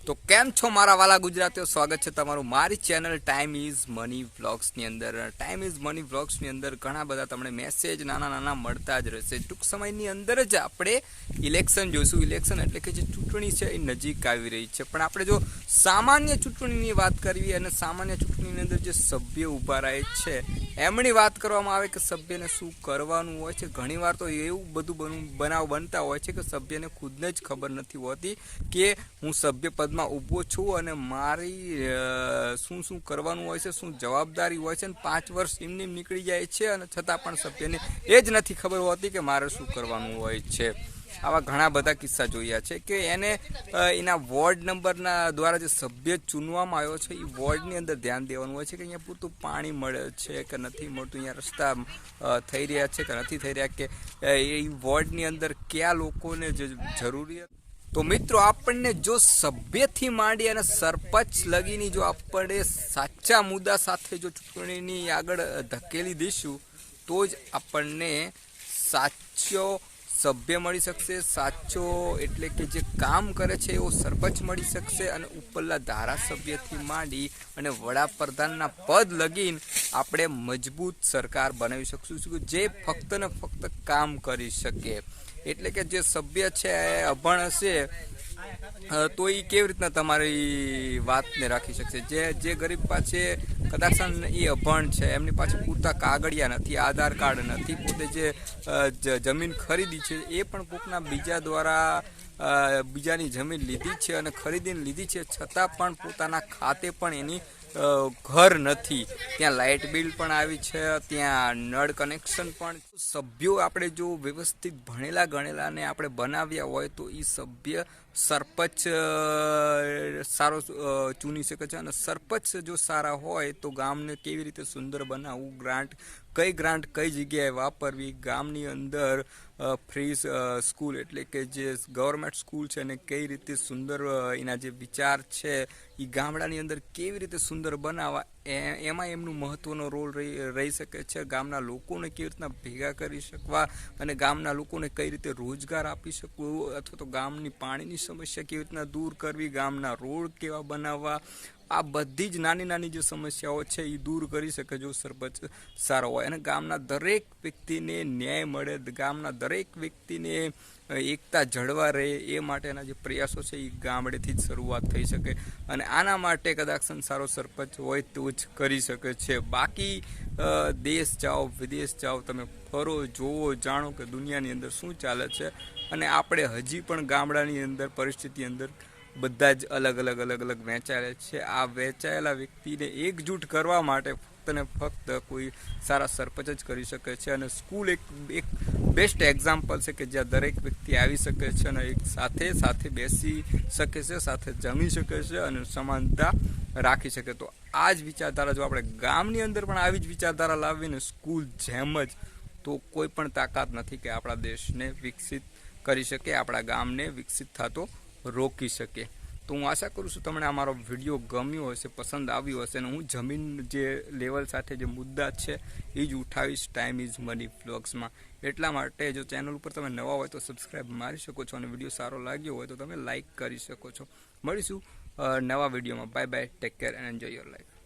તો કેમ છો મારા વાલા ગુજરાતીઓ, સ્વાગત છે તમારું મારી ચેનલ ટાઈમ ઇઝ મની વ્લોગ્સની અંદર. ટાઈમ ઇઝ મની વ્લોગ્સની અંદર ઘણા બધા તમને મેસેજ નાના મળતા જ રહેશે. ટૂંક સમયની અંદર જ આપણે ઇલેક્શન જોઈશું. ઇલેક્શન એટલે કે જે ચૂંટણી છે એ નજીક આવી રહી છે. પણ આપણે જો સામાન્ય ચૂંટણીની વાત કરવી અને સામાન્ય ચૂંટણીની અંદર જે સભ્ય ઊભા રહે છે એમની વાત કરવામાં આવે કે સભ્યને શું કરવાનું હોય છે. ઘણીવાર તો એવું બધું બનાવ બનતા હોય છે કે સભ્યને ખુદને જ ખબર નથી હોતી કે હું સભ્ય પદમાં ઊભો છું અને મારી શું કરવાનું હોય છે, શું જવાબદારી હોય છે. અને 5 વર્ષ એમને નીકળી જાય છે અને છતાં પણ સભ્યને એ જ નથી ખબર હોતી કે મારે શું કરવાનું હોય છે. આવા ઘણા બધા કિસ્સા જોયા છે કે એને એના વોર્ડ નંબરના દ્વારા જે સભ્ય ચૂનવામાં આવ્યો છે એ વોર્ડની અંદર ધ્યાન દેવાનું હોય છે કે અહીંયા પૂરતું પાણી મળે છે કે નથી મળતું, અહીંયા રસ્તા થઈ રહ્યા છે કે નથી થઈ રહ્યા, કે એ વોર્ડની અંદર કયા લોકોને જરૂરિયાત. તો મિત્રો, આપણને જો સભ્યથી માંડી અને સરપંચ લગીની જો આપણે સાચા મુદ્દા સાથે જો ચૂંટણીની આગળ ધકેલી દઈશું તો જ આપણને સાચો સભ્ય મળી શકશે. સાચો એટલે કે જે કામ કરે છે એવો સરપંચ મળી શકશે અને ઉપરના ધારાસભ્યથી માંડી અને વડાપ્રધાનના પદ લગીને આપણે મજબૂત સરકાર બનાવી શકશું જે ફક્ત ને ફક્ત કામ કરી શકે. એટલે કે જે સભ્ય છે એ અભણ હશે તો એ કેવી રીતના તમારી વાતને રાખી શકશે. જે ગરીબ પાસે કદાચ એ અભણ છે, એમની પાસે પૂરતા કાગળિયા નથી, આધાર કાર્ડ નથી, પોતે જે જમીન ખરીદી છે એ પણ કોકના બીજા દ્વારા બીજાની જમીન લીધી છે અને ખરીદીને લીધી છે, છતાં પણ પોતાના ખાતે પણ એની ઘર નથી, ત્યાં લાઇટ બિલ પણ આવી છે, ત્યાં નળ કનેક્શન પણ. સભ્યો આપણે જો વ્યવસ્થિત ભણેલા ગણેલાને આપણે બનાવ્યા હોય તો એ સભ્ય સરપંચ સારો ચૂની શકે છે. અને સરપંચ જો સારા હોય તો ગામને કેવી રીતે સુંદર બનાવવું, ગ્રાન્ટ કઈ જગ્યાએ વાપરવી, ગામની અંદર ફ્રી સ્કૂલ એટલે કે જે ગવર્મેન્ટ સ્કૂલ છે એને કઈ રીતે સુંદર એના જે વિચાર છે એ ગામડાની અંદર કેવી રીતે સુંદર બનાવવા, એમાં એમનું મહત્વનો રોલ રહી શકે છે. ગામના લોકોને કેવી રીતના ભેગા કરી શકવા અને ગામના લોકોને કઈ રીતે રોજગાર આપી શકવું, અથવા તો ગામની પાણીની સમસ્યા કેવી રીતના દૂર કરવી, ગામના રોડ કેવા બનાવવા, આ બધી જ નાની જે સમસ્યાઓ છે એ દૂર કરી શકે જો સરપંચ સારો હોય. અને ગામના દરેક વ્યક્તિને ન્યાય મળે, ગામના દરેક વ્યક્તિને એકતા જળવા રહે એ માટેના જે પ્રયાસો છે એ ગામડેથી જ શરૂઆત થઈ શકે. અને આના માટે કદાચ સારો સરપંચ હોય તો જ કરી શકે છે. બાકી દેશ જાઓ વિદેશ જાઓ, તમે ફરો, જોવો, જાણો કે દુનિયાની અંદર શું ચાલે છે. અને આપણે હજી પણ ગામડાની અંદર પરિસ્થિતિ અંદર બધા જ અલગ અલગ વહેંચાયેલા છે. આ વહેંચાયેલા વ્યક્તિને એકજૂટ કરવા માટે ફક્ત ને ફક્ત કોઈ સારા સરપંચ જ કરી શકે છે. અને સ્કૂલ એક બેસ્ટ એક્ઝામ્પલ છે કે જ્યાં દરેક વ્યક્તિ આવી શકે છે અને એક સાથે બેસી શકે છે, સાથે જમી શકે છે અને સમાનતા રાખી શકે. તો આ જ વિચારધારા જો આપણે ગામની અંદર પણ આવી જ વિચારધારા લાવીને સ્કૂલ જેમ જ, તો કોઈ પણ તાકાત નથી કે આપણા દેશને વિકસિત કરી શકે, આપણા ગામને વિકસિત થતો રોકી શકે. તો હું આશા કરું છું તમને અમારો વિડીયો ગમ્યો હશે, પસંદ આવ્યો હશે. અને હું જમીન જે લેવલ સાથે જે મુદ્દા છે એ જ ઉઠાવીશ ટાઈમ ઇઝ મની વ્લોગ્સમાં. એટલા માટે જો ચેનલ ઉપર તમે નવા હોય તો સબસ્ક્રાઈબ મારી શકો છો અને વિડીયો સારો લાગ્યો હોય તો તમે લાઈક કરી શકો છો. મળીશું નવા વિડીયોમાં. Bye bye, take care and enjoy your life.